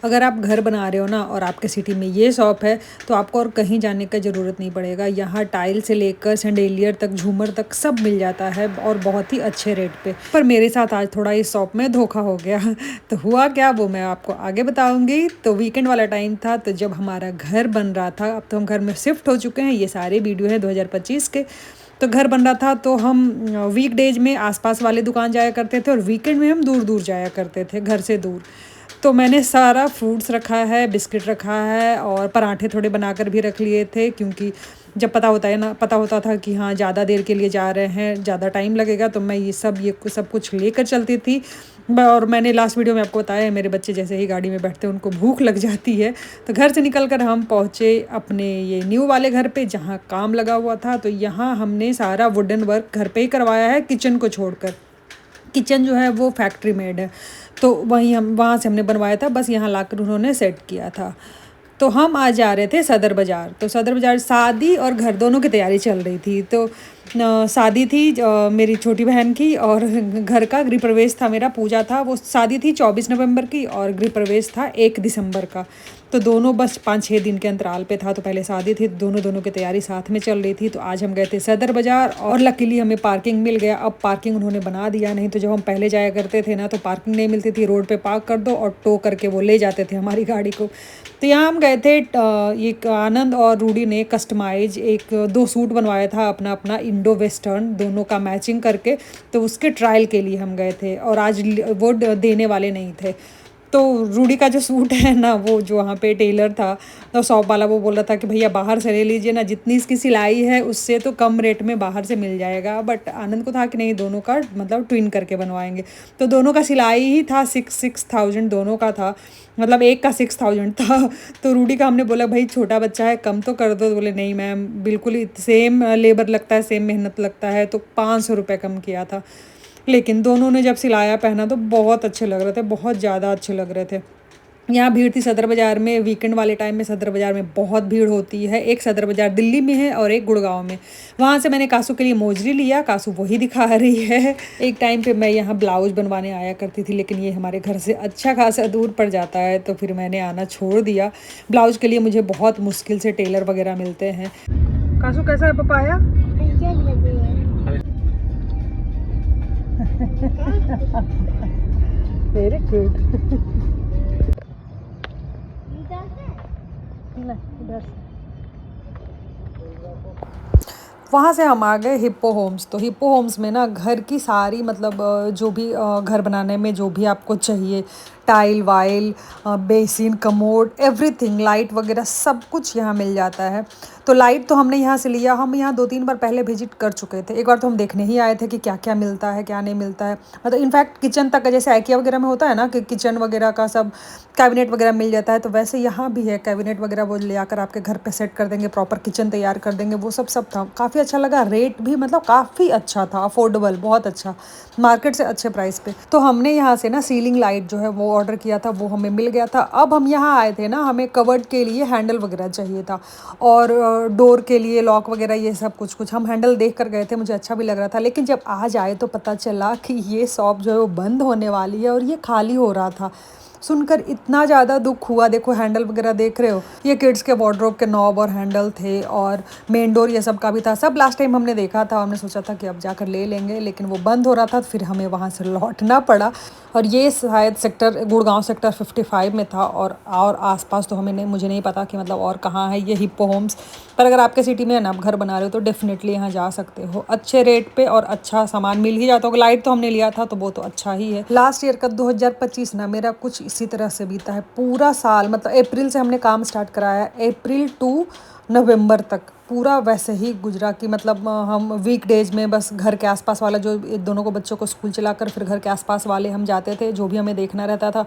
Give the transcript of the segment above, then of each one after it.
अगर आप घर बना रहे हो ना और आपके सिटी में ये शॉप है तो आपको और कहीं जाने का ज़रूरत नहीं पड़ेगा। यहाँ टाइल से लेकर सैंडेलियर तक, झूमर तक सब मिल जाता है और बहुत ही अच्छे रेट पे। पर मेरे साथ आज थोड़ा इस शॉप में धोखा हो गया तो हुआ क्या वो मैं आपको आगे बताऊंगी। तो वीकेंड वाला टाइम था, तो जब हमारा घर बन रहा था, अब तो हम घर में शिफ्ट हो चुके हैं, ये सारे वीडियो हैं 2025 के। तो घर बन रहा था तो हम वीकडेज में आसपास वाले दुकान जाया करते थे और वीकेंड में हम दूर दूर जाया करते थे, घर से दूर। तो मैंने सारा फ्रूट्स रखा है, बिस्किट रखा है और पराठे थोड़े बनाकर भी रख लिए थे, क्योंकि जब पता होता था कि हाँ ज़्यादा देर के लिए जा रहे हैं, ज़्यादा टाइम लगेगा, तो मैं ये सब कुछ लेकर चलती थी। और मैंने लास्ट वीडियो में आपको बताया, मेरे बच्चे जैसे ही गाड़ी में बैठते हैं उनको भूख लग जाती है। तो घर से निकल कर हम पहुँचे अपने ये न्यू वाले घर पे जहाँ काम लगा हुआ था। तो यहाँ हमने सारा वुडन वर्क घर पे ही करवाया है, किचन को छोड़कर। किचन जो है वो फैक्ट्री मेड है, तो वहाँ से हमने बनवाया था, बस यहाँ लाकर उन्होंने सेट किया था। तो हम आज जा रहे थे सदर बाज़ार। तो सदर बाज़ार शादी और घर दोनों की तैयारी चल रही थी। तो शादी थी मेरी छोटी बहन की, और घर का गृह प्रवेश था, मेरा पूजा था। वो शादी थी 24 नवंबर की और गृह प्रवेश था 1 दिसंबर का। तो दोनों बस 5-6 दिन के अंतराल पे था। तो पहले शादी थी, दोनों की तैयारी साथ में चल रही थी। तो आज हम गए थे सदर बाज़ार और लकीली हमें पार्किंग मिल गया। अब पार्किंग उन्होंने बना दिया, नहीं तो जब हम पहले जाया करते थे ना तो पार्किंग नहीं मिलती थी, रोड पे पार्क कर दो और टो करके वो ले जाते थे हमारी गाड़ी को। तो यहाँ हम गए थे, एक आनंद और रूडी ने कस्टमाइज 2 सूट बनवाया था अपना अपना, इंडो वेस्टर्न दोनों का मैचिंग करके। तो उसके ट्रायल के लिए हम गए थे और आज वो देने वाले नहीं थे। तो रूडी का जो सूट है ना, वो जो वहाँ पे टेलर था तो शॉप वाला वो बोल रहा था कि भैया बाहर से ले लीजिए ना, जितनी इसकी सिलाई है उससे तो कम रेट में बाहर से मिल जाएगा। बट आनंद को था कि नहीं, दोनों का मतलब ट्विन करके बनवाएंगे। तो दोनों का सिलाई ही था 6,000 दोनों का था, मतलब एक का 6,000 था। तो रूडी का हमने बोला भाई छोटा बच्चा है, कम तो कर दो। तो बोले नहीं मैम, बिल्कुल सेम लेबर लगता है, सेम मेहनत लगता है। तो 500 रुपये कम किया था। लेकिन दोनों ने जब सिलाया पहना तो बहुत अच्छे लग रहे थे, बहुत ज़्यादा अच्छे लग रहे थे। यहाँ भीड़ थी सदर बाज़ार में, वीकेंड वाले टाइम में सदर बाज़ार में बहुत भीड़ होती है। एक सदर बाज़ार दिल्ली में है और एक गुड़गांव में। वहाँ से मैंने कासू के लिए मोजरी लिया, कासू वही दिखा रही है। एक टाइम पे मैं यहाँ ब्लाउज बनवाने आया करती थी, लेकिन ये हमारे घर से अच्छा खासा दूर पड़ जाता है, तो फिर मैंने आना छोड़ दिया। ब्लाउज के लिए मुझे बहुत मुश्किल से टेलर वगैरह मिलते हैं। कासू कैसा है पपाया? Very good. वहाँ से हम आ गए हिप्पो होम्स। तो हिप्पो होम्स में ना घर की सारी मतलब जो भी घर बनाने में जो भी आपको चाहिए, tile while, basin, commode, everything, light वगैरह सब कुछ यहाँ मिल जाता है। तो लाइट तो हमने यहाँ से लिया, हम यहाँ 2-3 बार पहले विजिट कर चुके थे। एक बार तो हम देखने ही आए थे कि क्या क्या मिलता है क्या नहीं मिलता है। मतलब इनफैक्ट किचन तक, जैसे आइकिया वगैरह में होता है ना कि किचन वगैरह का सब कैबिनेट वगैरह मिल जाता है, तो वैसे यहाँ भी है कैबिनेट वगैरह, वो ले आकर आपके घर पे सेट कर देंगे, प्रॉपर किचन तैयार कर देंगे। वो सब था, काफ़ी अच्छा लगा। रेट भी मतलब काफ़ी अच्छा था, अफोर्डेबल, बहुत अच्छा, मार्केट से अच्छे प्राइस पे। तो हमने यहाँ से ना सीलिंग लाइट जो है वो ऑर्डर किया था, वो हमें मिल गया था। अब हम यहाँ आए थे ना, हमें कवर्ड के लिए हैंडल वगैरह चाहिए था और डोर के लिए लॉक वगैरह, ये सब कुछ हम हैंडल देख कर गए थे, मुझे अच्छा भी लग रहा था। लेकिन जब आज आए तो पता चला कि ये शॉप जो है वो बंद होने वाली है और ये खाली हो रहा था। सुनकर इतना ज़्यादा दुख हुआ। देखो हैंडल वगैरह देख रहे हो, ये किड्स के वार्डरोब के नॉब और हैंडल थे और मेन डोर ये सब का भी था। सब लास्ट टाइम हमने देखा था, हमने सोचा था कि अब जाकर ले लेंगे, लेकिन वो बंद हो रहा था, फिर हमें वहाँ से लौटना पड़ा। और ये शायद गुड़गांव सेक्टर 55 में था और आसपास तो मुझे नहीं पता कि मतलब और कहाँ है ये हिप्पो होम्स। पर अगर आपके सिटी में है ना, आप घर बना रहे हो तो डेफिनेटली यहाँ जा सकते हो, अच्छे रेट पे और अच्छा सामान मिल ही जाता होगा। लाइट तो हमने लिया था तो वो तो अच्छा ही है। लास्ट ईयर का 2025 ना मेरा कुछ इसी तरह से बीता है, पूरा साल। मतलब अप्रैल से हमने काम स्टार्ट कराया, अप्रैल टू नवंबर तक पूरा वैसे ही गुजरा कि मतलब हम वीकडेज में बस घर के आसपास वाला, जो दोनों को बच्चों को स्कूल चलाकर फिर घर के आसपास वाले हम जाते थे, जो भी हमें देखना रहता था।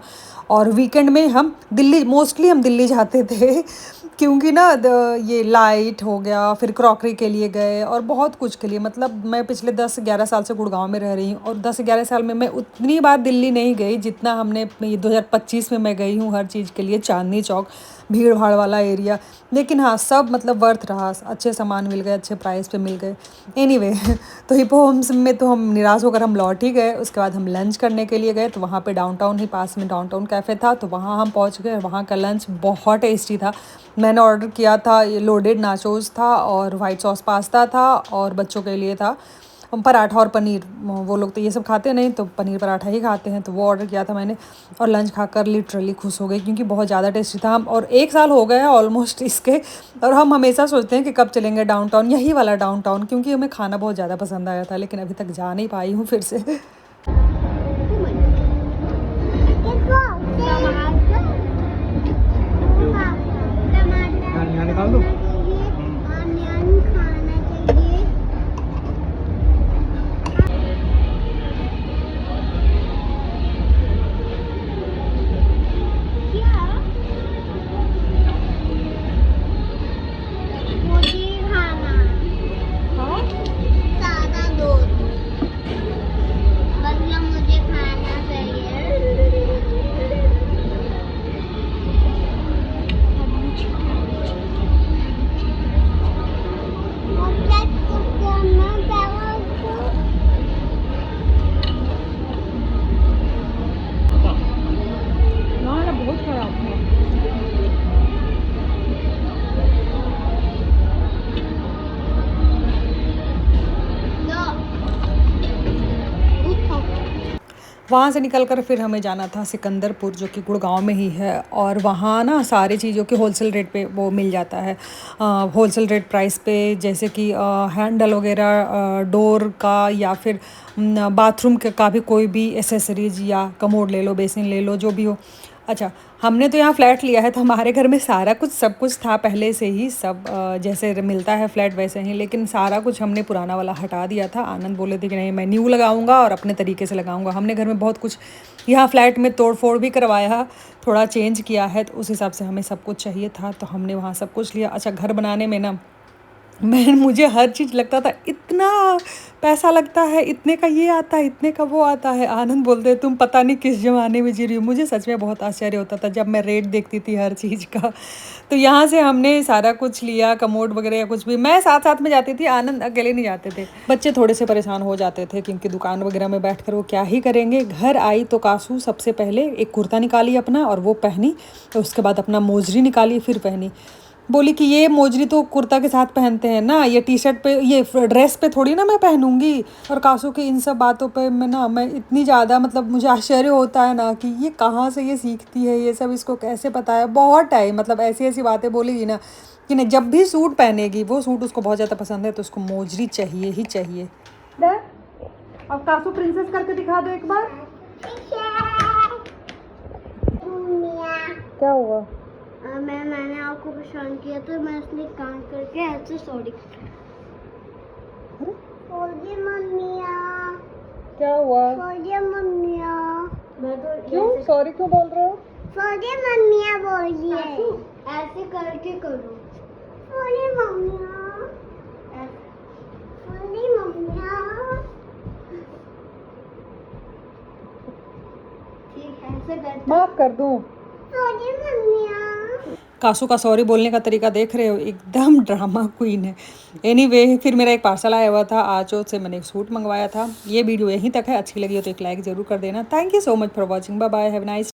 और वीकेंड में हम मोस्टली हम दिल्ली जाते थे क्योंकि ना ये लाइट हो गया, फिर क्रॉकरी के लिए गए और बहुत कुछ के लिए। मतलब मैं पिछले 10-11 साल से गुड़गांव में रह रही हूँ और 10-11 साल में मैं उतनी बार दिल्ली नहीं गई जितना हमने 2025 में मैं गई हूँ हर चीज़ के लिए। चांदनी चौक, भीड़ भाड़ वाला एरिया। लेकिन हाँ, सब सब मतलब वर्थ रहा, अच्छे सामान मिल गए, अच्छे प्राइस पे मिल गए। एनीवे तो हिप्पो होम्स में तो हम निराश होकर हम लौट ही गए। उसके बाद हम लंच करने के लिए गए, तो वहाँ पे डाउनटाउन ही पास में डाउनटाउन कैफ़े था, तो वहाँ हम पहुँच गए। वहाँ का लंच बहुत टेस्टी था। मैंने ऑर्डर किया था, ये लोडेड नाचोस था और वाइट सॉस पास्ता था, और बच्चों के लिए था पराठा और पनीर। वो लोग तो ये सब खाते नहीं, तो पनीर पराठा ही खाते हैं, तो वो ऑर्डर किया था मैंने। और लंच खाकर लिटरली खुश हो गई, क्योंकि बहुत ज़्यादा टेस्टी था। हम और 1 साल हो गया है ऑलमोस्ट इसके, और हम हमेशा सोचते हैं कि कब चलेंगे डाउनटाउन, यही वाला डाउनटाउन, क्योंकि हमें खाना बहुत ज़्यादा पसंद आया था। लेकिन अभी तक जा नहीं पाई हूँ फिर से। निकाल दो। बहुत खराब है। वहाँ से निकलकर फिर हमें जाना था सिकंदरपुर, जो कि गुड़गांव में ही है। और वहाँ ना सारी चीज़ों के होलसेल रेट पे वो मिल जाता है, होलसेल रेट प्राइस पे, जैसे कि हैंडल वगैरह डोर का, या फिर बाथरूम का भी कोई भी एसेसरीज, या कमोड ले लो, बेसिन ले लो, जो भी हो। अच्छा, हमने तो यहाँ फ्लैट लिया है, तो हमारे घर में सारा कुछ सब कुछ था पहले से ही, सब जैसे मिलता है फ्लैट वैसे ही। लेकिन सारा कुछ हमने पुराना वाला हटा दिया था। आनंद बोले थे कि नहीं, मैं न्यू लगाऊंगा और अपने तरीके से लगाऊंगा। हमने घर में बहुत कुछ यहाँ फ्लैट में तोड़ फोड़ भी करवाया, थोड़ा चेंज किया है, तो उस हिसाब से हमें सब कुछ चाहिए था, तो हमने वहाँ सब कुछ लिया। अच्छा, घर बनाने में ना मुझे हर चीज़ लगता था इतना पैसा लगता है, इतने का ये आता है, इतने का वो आता है। आनंद बोलते तुम पता नहीं किस ज़माने में जी रही हो। मुझे सच में बहुत आश्चर्य होता था जब मैं रेट देखती थी हर चीज़ का। तो यहाँ से हमने सारा कुछ लिया, कमोड वगैरह या कुछ भी। मैं साथ साथ में जाती थी, आनंद अकेले नहीं जाते थे। बच्चे थोड़े से परेशान हो जाते थे, क्योंकि दुकान वगैरह में बैठ कर वो क्या ही करेंगे। घर आई तो कासू सबसे पहले एक कुर्ता निकाली अपना, और वो पहनी। तो उसके बाद अपना मोजरी निकाली, फिर पहनी। बोली कि ये मोजरी तो कुर्ता के साथ पहनते हैं ना, ये टी शर्ट पे, ये ड्रेस पे थोड़ी ना मैं पहनूंगी। और कासू की इन सब बातों पे मैं इतनी ज़्यादा, मतलब मुझे आश्चर्य होता है ना कि ये कहाँ से ये सीखती है, ये सब इसको कैसे पता है। बहुत टाइम, मतलब ऐसी ऐसी बातें बोलेगी ना कि नहीं, जब भी सूट पहनेगी, वो सूट उसको बहुत ज़्यादा पसंद है, तो उसको मोजरी चाहिए ही चाहिए। अब कासू प्रिंसेस करके दिखा दो एक बार। क्या हुआ? मैंने आपको परेशान किया, तो मैं इसलिए काम करके ऐसे सॉरी। सॉरी मम्मिया। क्या हुआ? सॉरी मम्मिया। मैं तो क्यों सॉरी क्यों बोल रहे हो? सॉरी मम्मिया बोलिए। ऐसे करके करो। सॉरी मम्मिया। सॉरी मम्मिया। ठीक है, ऐसे कर। माफ कर दूं? सॉरी मम्मिया। कासू का सॉरी बोलने का तरीका देख रहे हो, एकदम ड्रामा क्वीन है। एनीवे, फिर मेरा एक पार्सल आया हुआ था आचो से, मैंने एक सूट मंगवाया था। ये वीडियो यहीं तक है, अच्छी लगी हो तो एक लाइक ज़रूर कर देना। Thank you so much for watching. Bye bye, have nice.